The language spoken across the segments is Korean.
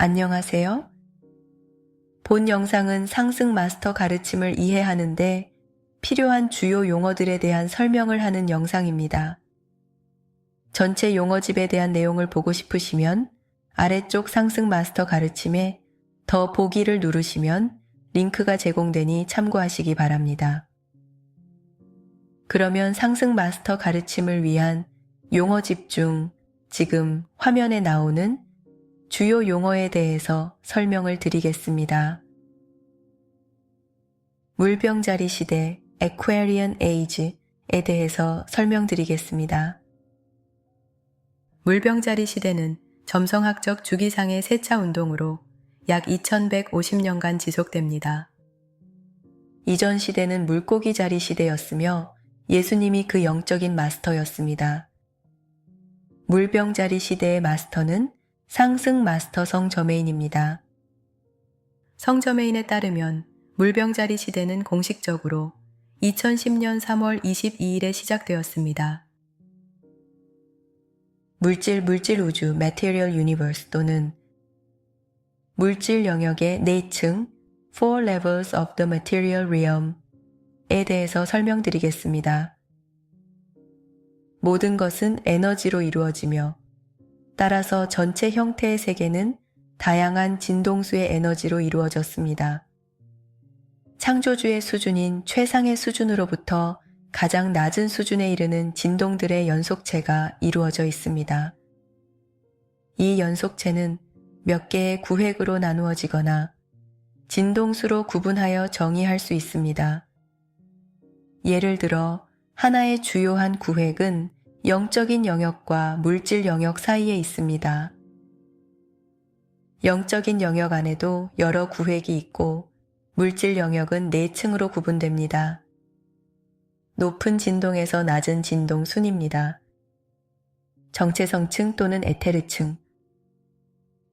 안녕하세요. 본 영상은 상승 마스터 가르침을 이해하는데 필요한 주요 용어들에 대한 설명을 하는 영상입니다. 전체 용어집에 대한 내용을 보고 싶으시면 아래쪽 상승 마스터 가르침에 더 보기를 누르시면 링크가 제공되니 참고하시기 바랍니다. 그러면 상승 마스터 가르침을 위한 용어집 중 지금 화면에 나오는 주요 용어에 대해서 설명을 드리겠습니다. 물병자리 시대 Aquarian Age에 대해서 설명드리겠습니다. 물병자리 시대는 점성학적 주기상의 세차 운동으로 약 2150년간 지속됩니다. 이전 시대는 물고기 자리 시대였으며 예수님이 그 영적인 마스터였습니다. 물병자리 시대의 마스터는 상승 마스터 성저메인입니다. 성저메인에 따르면 물병자리 시대는 공식적으로 2010년 3월 22일에 시작되었습니다. 물질 우주 Material Universe 또는 물질 영역의 4층 Four Levels of the Material Realm에 대해서 설명드리겠습니다. 모든 것은 에너지로 이루어지며 따라서 전체 형태의 세계는 다양한 진동수의 에너지로 이루어졌습니다. 창조주의 수준인 최상의 수준으로부터 가장 낮은 수준에 이르는 진동들의 연속체가 이루어져 있습니다. 이 연속체는 몇 개의 구획으로 나누어지거나 진동수로 구분하여 정의할 수 있습니다. 예를 들어 하나의 주요한 구획은 영적인 영역과 물질 영역 사이에 있습니다. 영적인 영역 안에도 여러 구획이 있고 물질 영역은 4층으로 구분됩니다. 높은 진동에서 낮은 진동 순입니다. 정체성층 또는 에테르층,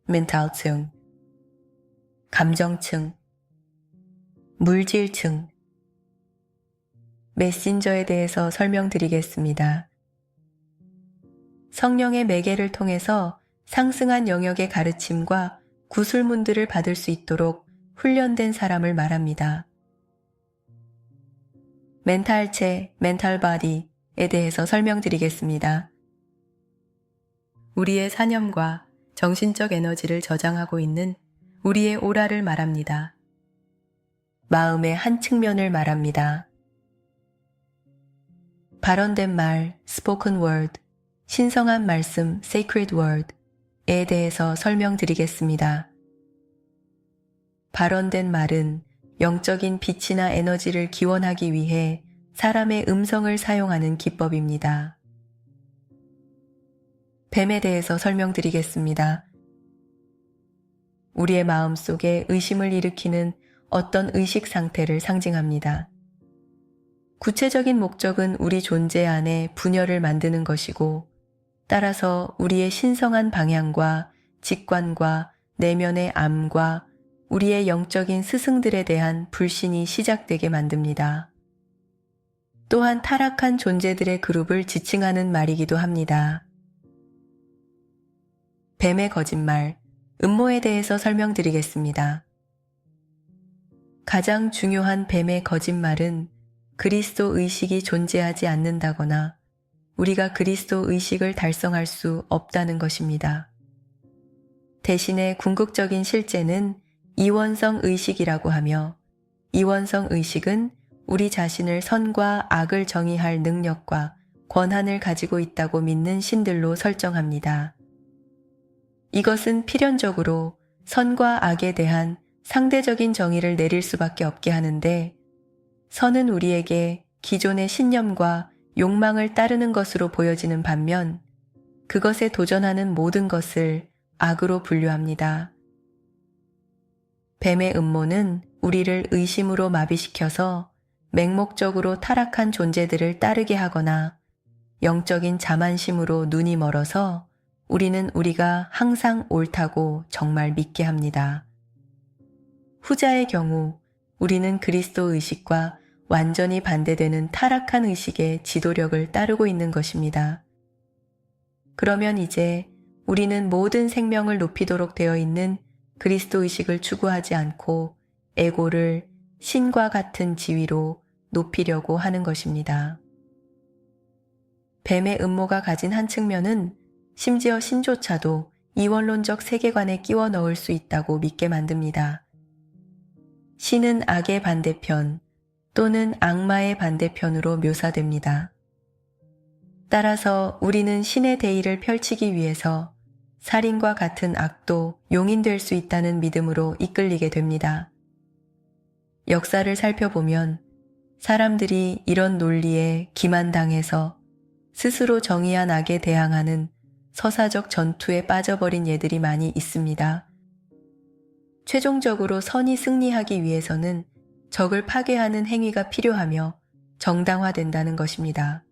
멘탈층, 감정층, 물질층, 메신저에 대해서 설명드리겠습니다. 성령의 매개를 통해서 상승한 영역의 가르침과 구술문들을 받을 수 있도록 훈련된 사람을 말합니다. 멘탈체, 멘탈바디에 대해서 설명드리겠습니다. 우리의 사념과 정신적 에너지를 저장하고 있는 우리의 오라를 말합니다. 마음의 한 측면을 말합니다. 발언된 말, spoken word, 신성한 말씀, sacred word에 대해서 설명드리겠습니다. 발언된 말은 영적인 빛이나 에너지를 기원하기 위해 사람의 음성을 사용하는 기법입니다. 뱀에 대해서 설명드리겠습니다. 우리의 마음 속에 의심을 일으키는 어떤 의식 상태를 상징합니다. 구체적인 목적은 우리 존재 안에 분열을 만드는 것이고 따라서 우리의 신성한 방향과 직관과 내면의 암과 우리의 영적인 스승들에 대한 불신이 시작되게 만듭니다. 또한 타락한 존재들의 그룹을 지칭하는 말이기도 합니다. 뱀의 거짓말, 음모에 대해서 설명드리겠습니다. 가장 중요한 뱀의 거짓말은 그리스도 의식이 존재하지 않는다거나 우리가 그리스도 의식을 달성할 수 없다는 것입니다. 대신에 궁극적인 실제는 이원성 의식이라고 하며 이원성 의식은 우리 자신을 선과 악을 정의할 능력과 권한을 가지고 있다고 믿는 신들로 설정합니다. 이것은 필연적으로 선과 악에 대한 상대적인 정의를 내릴 수밖에 없게 하는데 선은 우리에게 기존의 신념과 욕망을 따르는 것으로 보여지는 반면 그것에 도전하는 모든 것을 악으로 분류합니다. 뱀의 음모는 우리를 의심으로 마비시켜서 맹목적으로 타락한 존재들을 따르게 하거나 영적인 자만심으로 눈이 멀어서 우리는 우리가 항상 옳다고 정말 믿게 합니다. 후자의 경우 우리는 그리스도 의식과 완전히 반대되는 타락한 의식의 지도력을 따르고 있는 것입니다. 그러면 이제 우리는 모든 생명을 높이도록 되어 있는 그리스도 의식을 추구하지 않고 에고를 신과 같은 지위로 높이려고 하는 것입니다. 뱀의 음모가 가진 한 측면은 심지어 신조차도 이원론적 세계관에 끼워 넣을 수 있다고 믿게 만듭니다. 신은 악의 반대편 또는 악마의 반대편으로 묘사됩니다. 따라서 우리는 신의 대의를 펼치기 위해서 살인과 같은 악도 용인될 수 있다는 믿음으로 이끌리게 됩니다. 역사를 살펴보면 사람들이 이런 논리에 기만당해서 스스로 정의한 악에 대항하는 서사적 전투에 빠져버린 예들이 많이 있습니다. 최종적으로 선이 승리하기 위해서는 적을 파괴하는 행위가 필요하며 정당화된다는 것입니다.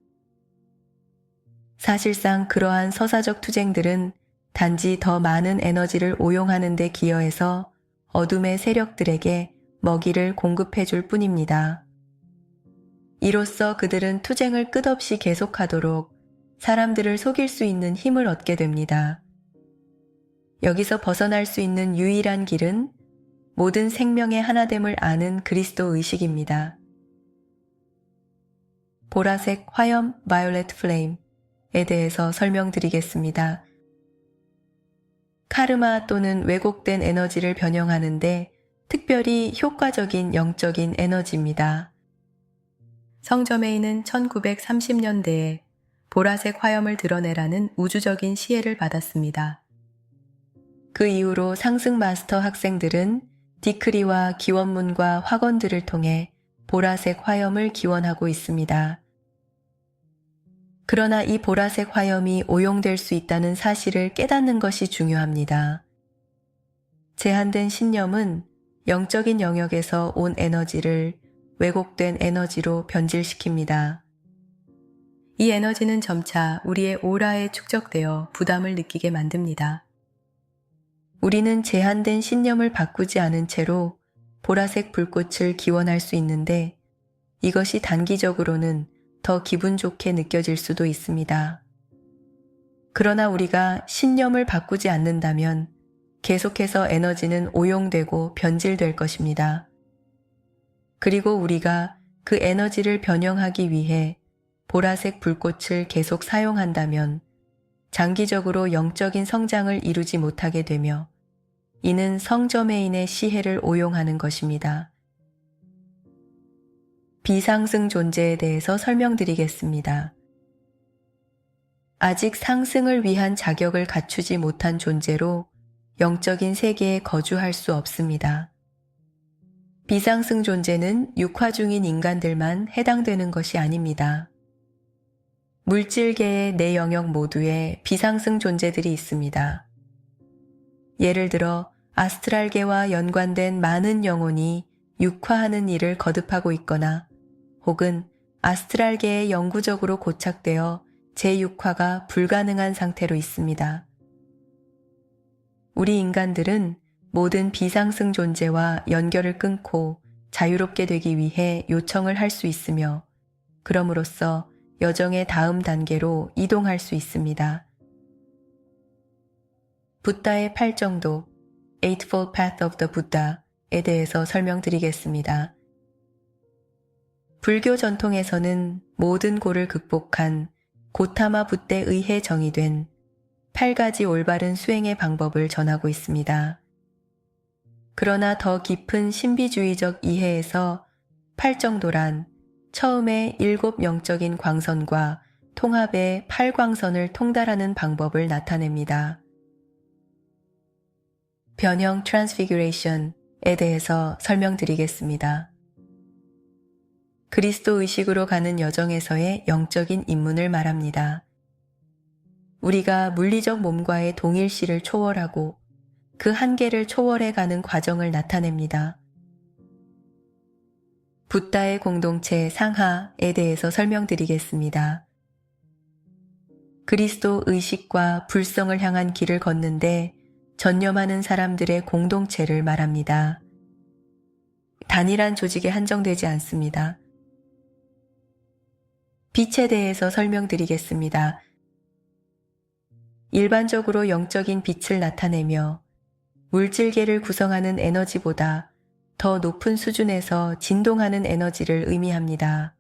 사실상 그러한 서사적 투쟁들은 단지 더 많은 에너지를 오용하는 데 기여해서 어둠의 세력들에게 먹이를 공급해 줄 뿐입니다. 이로써 그들은 투쟁을 끝없이 계속하도록 사람들을 속일 수 있는 힘을 얻게 됩니다. 여기서 벗어날 수 있는 유일한 길은 모든 생명의 하나됨을 아는 그리스도 의식입니다. 보라색 화염 (Violet Flame에 대해서 설명드리겠습니다. 카르마 또는 왜곡된 에너지를 변형하는데 특별히 효과적인 영적인 에너지입니다. 성저메인은 1930년대에 보라색 화염을 드러내라는 우주적인 시혜를 받았습니다. 그 이후로 상승 마스터 학생들은 디크리와 기원문과 학원들을 통해 보라색 화염을 기원하고 있습니다. 그러나 이 보라색 화염이 오용될 수 있다는 사실을 깨닫는 것이 중요합니다. 제한된 신념은 영적인 영역에서 온 에너지를 왜곡된 에너지로 변질시킵니다. 이 에너지는 점차 우리의 오라에 축적되어 부담을 느끼게 만듭니다. 우리는 제한된 신념을 바꾸지 않은 채로 보라색 불꽃을 기원할 수 있는데 이것이 단기적으로는 더 기분 좋게 느껴질 수도 있습니다. 그러나 우리가 신념을 바꾸지 않는다면 계속해서 에너지는 오용되고 변질될 것입니다. 그리고 우리가 그 에너지를 변형하기 위해 보라색 불꽃을 계속 사용한다면 장기적으로 영적인 성장을 이루지 못하게 되며 이는 성저메인의 시혜를 오용하는 것입니다. 비상승 존재에 대해서 설명드리겠습니다. 아직 상승을 위한 자격을 갖추지 못한 존재로 영적인 세계에 거주할 수 없습니다. 비상승 존재는 육화 중인 인간들만 해당되는 것이 아닙니다. 물질계의 내 영역 모두에 비상승 존재들이 있습니다. 예를 들어 아스트랄계와 연관된 많은 영혼이 육화하는 일을 거듭하고 있거나 혹은 아스트랄계에 영구적으로 고착되어 재육화가 불가능한 상태로 있습니다. 우리 인간들은 모든 비상승 존재와 연결을 끊고 자유롭게 되기 위해 요청을 할 수 있으며 그럼으로써 여정의 다음 단계로 이동할 수 있습니다. 붓다의 8정도 Eightfold Path of the Buddha에 대해서 설명드리겠습니다. 불교 전통에서는 모든 고를 극복한 고타마 붓대에 의해 정의된 8가지 올바른 수행의 방법을 전하고 있습니다. 그러나 더 깊은 신비주의적 이해에서 8정도란 처음에 7 영적인 광선과 통합의 8광선을 통달하는 방법을 나타냅니다. 변형 트랜스피규레이션에 대해서 설명드리겠습니다. 그리스도 의식으로 가는 여정에서의 영적인 입문을 말합니다. 우리가 물리적 몸과의 동일시를 초월하고 그 한계를 초월해 가는 과정을 나타냅니다. 붓다의 공동체 상하에 대해서 설명드리겠습니다. 그리스도 의식과 불성을 향한 길을 걷는데 전념하는 사람들의 공동체를 말합니다. 단일한 조직에 한정되지 않습니다. 빛에 대해서 설명드리겠습니다. 일반적으로 영적인 빛을 나타내며 물질계를 구성하는 에너지보다 더 높은 수준에서 진동하는 에너지를 의미합니다.